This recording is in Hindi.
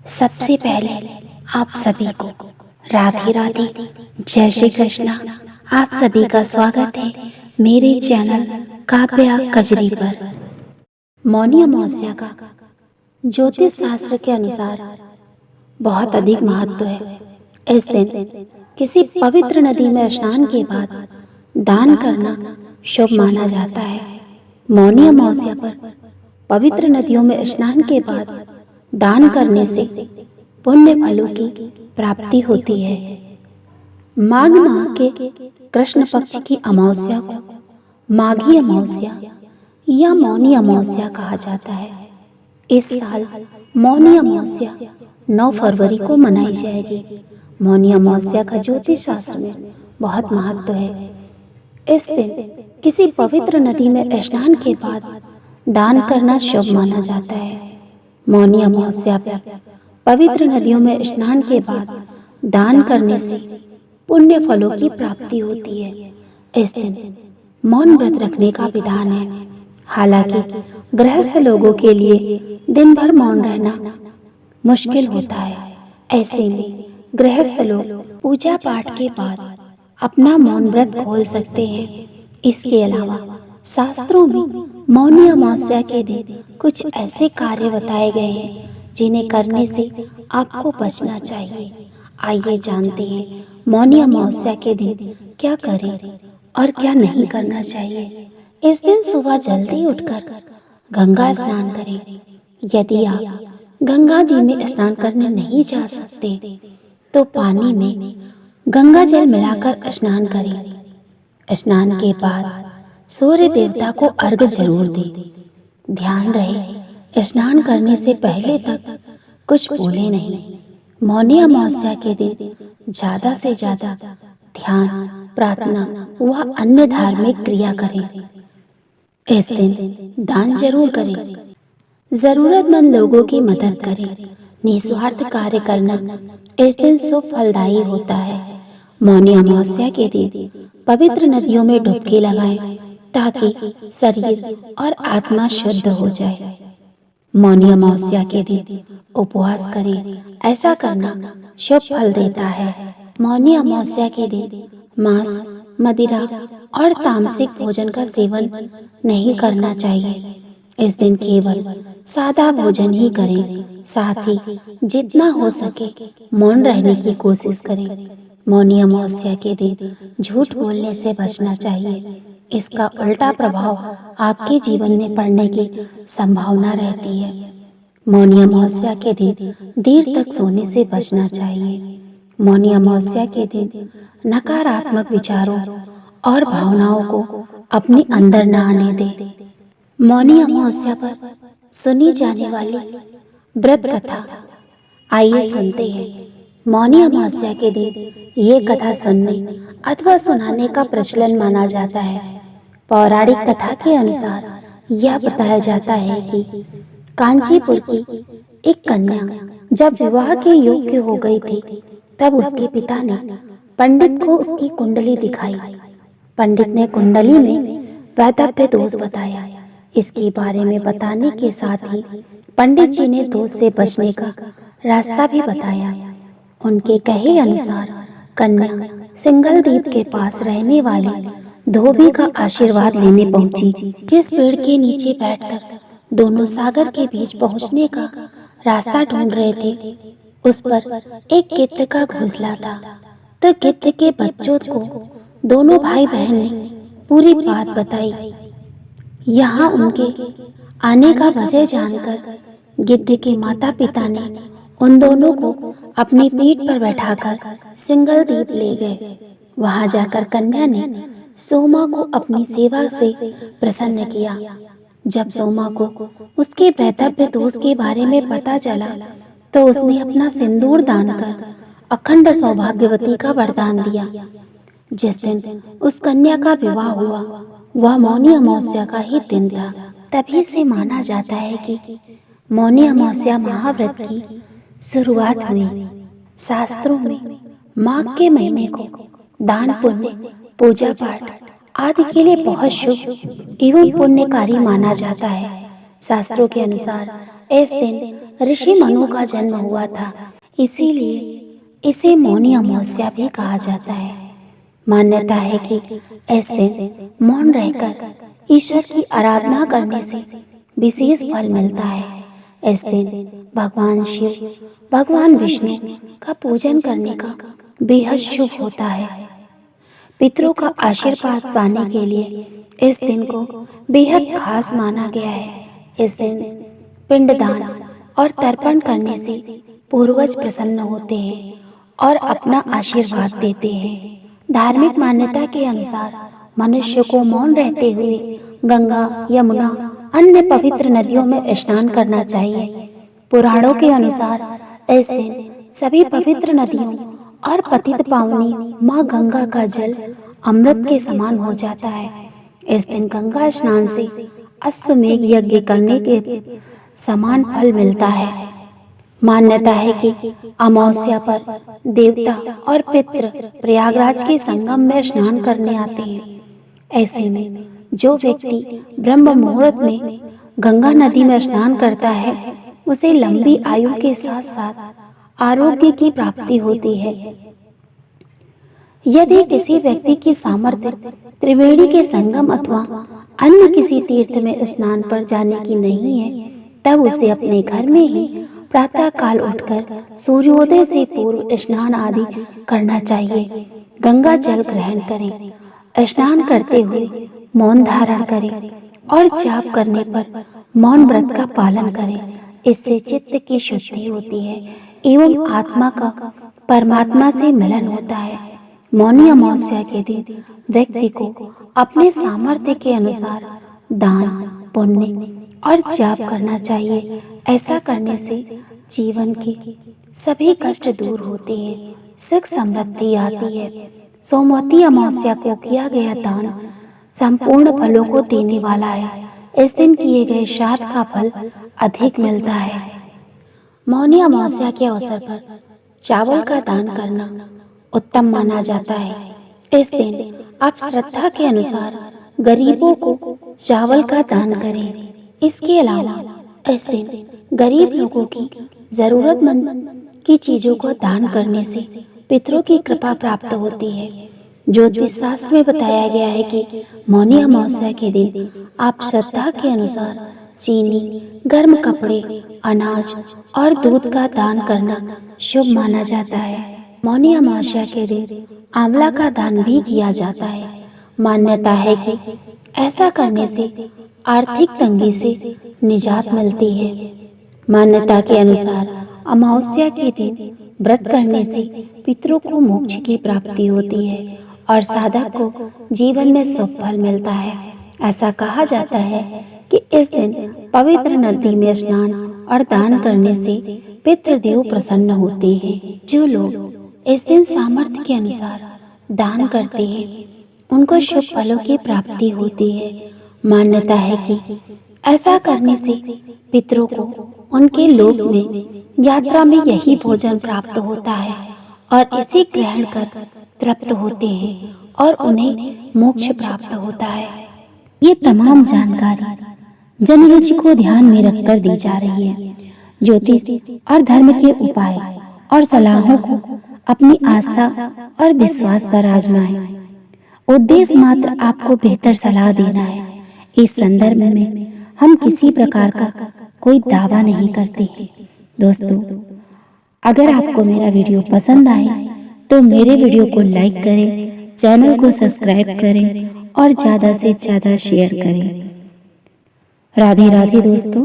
सबसे पहले आप सभी को राधे राधे, जय श्री कृष्णा। आप सभी का स्वागत है मेरे चैनल काव्या कजरी पर। मौनी अमावस्या का ज्योतिष शास्त्र के अनुसार बहुत अधिक महत्व है। इस दिन किसी पवित्र नदी में स्नान के बाद दान करना शुभ माना जाता है। मौनी अमावस्या पर पवित्र नदियों में स्नान के बाद दान करने से पुण्य फलों की प्राप्ति होती है। माघ माह के कृष्ण पक्ष की अमावस्या को माघी अमावस्या या मौनी अमावस्या कहा जाता है। इस साल मौनी अमावस्या 9 फरवरी को मनाई जाएगी। मौनी अमावस्या का ज्योतिष शास्त्र में बहुत महत्व है। इस दिन किसी पवित्र नदी में स्नान के बाद दान करना शुभ माना जाता है। मौनी अमावस्या पर पवित्र नदियों में स्नान के बाद दान करने से पुण्य फलों की प्राप्ति होती है। इस दिन मौन व्रत रखने का विधान है। हालांकि गृहस्थ लोगों के लिए दिन भर मौन रहना मुश्किल होता है। ऐसे में गृहस्थ लोग पूजा पाठ के बाद अपना मौन व्रत खोल सकते हैं। इसके अलावा शास्त्रों में मौनी अमावस्या के दिन कुछ ऐसे कार्य बताए गए हैं जिन्हें करने से आपको बचना चाहिए। आइए जानते हैं मौनी अमावस्या के दिन क्या करें और क्या नहीं करना चाहिए। इस दिन सुबह जल्दी उठकर गंगा स्नान करें। यदि आप गंगा जी में स्नान करने नहीं जा सकते तो पानी में गंगा जल मिलाकर स्नान करें। स्नान के बाद सूर्य देवता को अर्घ्य जरूर दें। ध्यान रहे स्नान करने से पहले तक कुछ बोले नहीं। मौनी अमावस्या के दिन ज्यादा से ज्यादा ध्यान, प्रार्थना व अन्य धार्मिक क्रिया करें। इस दिन दान जरूर करें। जरूरतमंद लोगों की मदद करें। निस्वार्थ कार्य करना इस दिन शुभ फलदायी होता है। मौनी अमावस्या के दिन पवित्र नदियों में डुबकी लगाएं ताकि शरीर और आत्मा शुद्ध हो जाए। मौनी अमावस्या के दिन उपवास करें। ऐसा करना शुभ फल देता है। मौनी अमावस्या के दिन मांस, मदिरा और तामसिक भोजन का सेवन नहीं करना चाहिए। इस दिन केवल सादा भोजन ही करें। साथ ही जितना हो सके मौन रहने की कोशिश करें। मौनी अमावस्या के दिन झूठ बोलने से बचना चाहिए। इसका उल्टा प्रभाव आपके जीवन में पड़ने की संभावना रहती है। मौनी अमावस्या के दिन देर तक सोने से बचना चाहिए। मौनी अमावस्या के दिन नकारात्मक विचारों और भावनाओं को अपने अंदर न आने दें। मौनी अमावस्या पर सुनी जाने वाली व्रत कथा आइए सुनते हैं। मौनी अमावस्या के दिन ये कथा सुनने अथवा सुनाने का प्रचलन माना जाता है। पौराणिक कथा के अनुसार यह बताया जाता है कि कांचीपुर की एक कन्या जब विवाह के योग्य हो गई थी तब उसके पिता ने पंडित को उसकी कुंडली दिखाई। पंडित ने कुंडली में वैधव्य दोष बताया। इसके बारे में बताने के साथ ही पंडित जी ने दोष से बचने का रास्ता भी बताया। उनके कहे अनुसार कन्या सिंगल द्वीप के पास रहने वाले धोबी का आशीर्वाद लेने पहुंची। जिस पेड़ के नीचे बैठकर दोनों सागर के बीच पहुंचने का रास्ता ढूंढ रहे थे, उस पर एक गिद्ध का घोंसला था। तो गिद्ध के बच्चों को दोनों भाई बहन ने पूरी बात बताई। यहाँ उनके आने का वजह जानकर गिद्ध के माता पिता ने उन दोनों को अपनी पीठ पर बैठाकर सिंगल द्वीप ले गए। वहां जाकर कन्या ने सोमा को अपनी सेवा से प्रसन्न किया। जब सोमा को उसके वैधव्य दोष के बारे में पता चला तो उसने अपना सिंदूर दान कर अखंड सौभाग्यवती का वरदान दिया। जिस दिन उस कन्या का विवाह हुआ वह मौनी अमावस्या का ही दिन था। तभी से माना जाता है कि मौनी अमावस्या महाव्रत की शुरुआत हुई। शास्त्रों में माघ के महीने को दान, पुण्य, पूजा पाठ आदि के लिए बहुत शुभ एवं पुण्यकारी माना जाता है। शास्त्रों के अनुसार इस दिन ऋषि मनु का जन्म हुआ था, इसीलिए इसे मौनी अमावस्या भी कहा जाता है। मान्यता है कि इस दिन मौन रहकर ईश्वर की आराधना करने से विशेष फल मिलता है। इस दिन भगवान शिव, भगवान विष्णु का पूजन करने का बेहद शुभ होता है। पितरों का आशीर्वाद पाने के लिए इस दिन को बेहद खास माना गया है। इस दिन पिंडदान और तर्पण करने से पूर्वज प्रसन्न होते हैं और अपना आशीर्वाद देते हैं। धार्मिक मान्यता के अनुसार मनुष्य को मौन रहते हुए गंगा, यमुना, अन्य पवित्र नदियों में स्नान करना चाहिए। पुराणों के अनुसार इस दिन सभी पवित्र नदियों और पतित पावनी माँ गंगा का जल अमृत के समान हो जाता है। इस दिन गंगा स्नान से अश्वमेध यज्ञ करने के समान फल मिलता है। मान्यता है कि अमावस्या पर देवता और पितृ प्रयागराज के संगम में स्नान करने आते हैं। ऐसे में जो व्यक्ति ब्रह्म मुहूर्त में गंगा नदी में स्नान करता है, उसे लंबी आयु के साथ साथ आरोग्य की प्राप्ति होती है। यदि किसी व्यक्ति की सामर्थ्य त्रिवेणी के संगम अथवा अन्य किसी तीर्थ में स्नान पर जाने की नहीं है, तब उसे अपने घर में ही प्रातः काल उठकर सूर्योदय से पूर्व स्नान आदि करना चाहिए। गंगा जल ग्रहण करें, स्नान करते हुए मौन धारण करें और जाप करने पर मौन व्रत का पालन करें। इससे चित्त की शुद्धि होती है एवं आत्मा का परमात्मा से मिलन होता है। मौनी अमावस्या के दिन व्यक्ति को अपने सामर्थ्य के अनुसार दान, पुण्य और जाप करना चाहिए। ऐसा करने से जीवन के सभी कष्ट दूर होते हैं, सुख समृद्धि आती है। सोमवती अमावस्या को किया गया दान संपूर्ण फलों को देने वाला है। इस दिन किए गए श्राद्ध का फल अधिक मिलता है। मौनी अमावस्या के अवसर पर चावल का दान करना उत्तम माना जाता है। इस दिन आप श्रद्धा के अनुसार गरीबों को चावल का दान करें। इसके अलावा इस दिन गरीब लोगों की जरूरतमंद की चीजों को दान करने से पितरों की कृपा प्राप्त होती है। ज्योतिष शास्त्र में बताया गया है कि मौनी अमावस्या के दिन आप श्रद्धा के अनुसार चीनी, गर्म कपड़े, अनाज और दूध का दान करना शुभ माना जाता है। मौनी अमावस्या के दिन आंवला का दान भी किया जाता है। मान्यता है कि ऐसा करने से आर्थिक तंगी से निजात मिलती है। मान्यता के अनुसार अमावस्या के दिन व्रत करने से पितरों को मोक्ष की प्राप्ति होती है और साधक को जीवन में शुभ फल मिलता है। ऐसा कहा जाता है कि इस दिन पवित्र नदी में स्नान और दान करने से पितृदेव प्रसन्न होते हैं। जो लोग इस दिन सामर्थ्य के अनुसार दान करते हैं, उनको शुभ फलों की प्राप्ति होती है। मान्यता है कि ऐसा करने से पितरों को उनके लोक में यात्रा में यही भोजन प्राप्त होता है और इसे ग्रहण कर तृप्त होते हैं और उन्हें मोक्ष प्राप्त होता है। ये तमाम जानकारी जनरुचि को ध्यान में रखकर दी जा रही है। ज्योतिष और धर्म के उपाय और सलाहों को अपनी आस्था और विश्वास पर आजमाएं। उद्देश्य मात्र आपको बेहतर सलाह देना है। इस संदर्भ में हम किसी प्रकार का कोई दावा नहीं करते। दोस्तों, अगर आपको मेरा वीडियो पसंद आए तो मेरे वीडियो को लाइक करें, चैनल को सब्सक्राइब करें और ज़्यादा से ज़्यादा शेयर करें। राधे राधे दोस्तों।